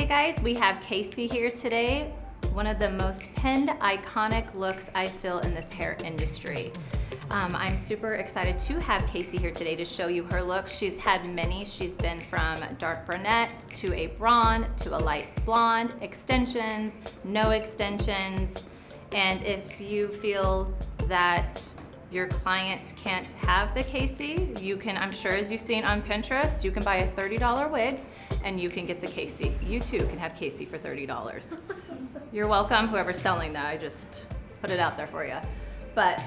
guys, we have Casey here today. One of the most pinned, iconic looks I feel in this hair industry. I'm super excited to have Casey here today to show you her look. She's had many. She's been from dark brunette to a blonde to a light blonde, extensions, no extensions. And if you feel that your client can't have the Casey, you can, I'm sure as you've seen on Pinterest, you can buy a $30 wig and you can get the Casey. You too can have Casey for $30. You're welcome, whoever's selling that. I just put it out there for you. But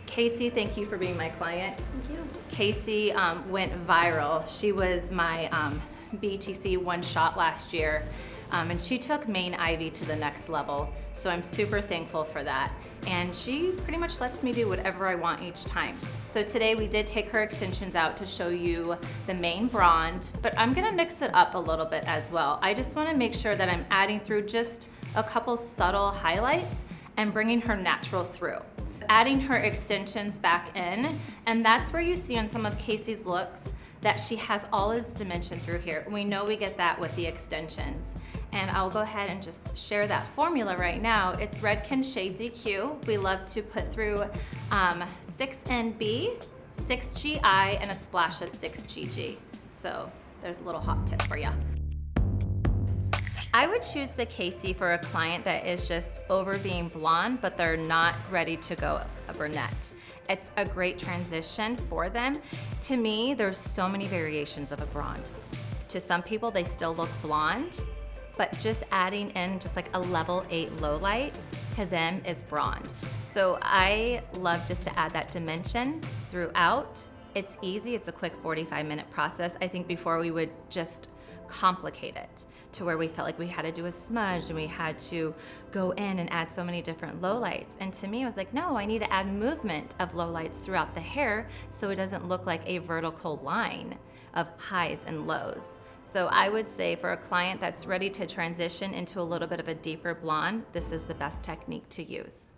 Casey, thank you for being my client. Thank you. Casey went viral. She was my BTC one shot last year. And she took Mane Ivy to the next level. So I'm super thankful for that. And she pretty much lets me do whatever I want each time. So today we did take her extensions out to show you the Mane Bronde, but I'm gonna mix it up a little bit as well. I just wanna make sure that I'm adding through just a couple subtle highlights and bringing her natural through. Adding her extensions back in, and that's where you see on some of Casey's looks that she has all this dimension through here. We know we get that with the extensions. And I'll go ahead and just share that formula right now. It's Redken Shades EQ. We love to put through 6NB, 6GI, and a splash of 6GG. So there's a little hot tip for you. I would choose the Casey for a client that is just over being blonde, but they're not ready to go a brunette. It's a great transition for them. To me, there's so many variations of a blonde. To some people, they still look blonde, but just adding in just like a level 8 low light to them is blonde. So I love just to add that dimension throughout. It's easy, it's a quick 45-minute process. I think before we would just complicate it to where we felt like we had to do a smudge and we had to go in and add so many different lowlights. And to me, I was like, no, I need to add movement of lowlights throughout the hair so it doesn't look like a vertical line of highs and lows. So I would say for a client that's ready to transition into a little bit of a deeper blonde, this is the best technique to use.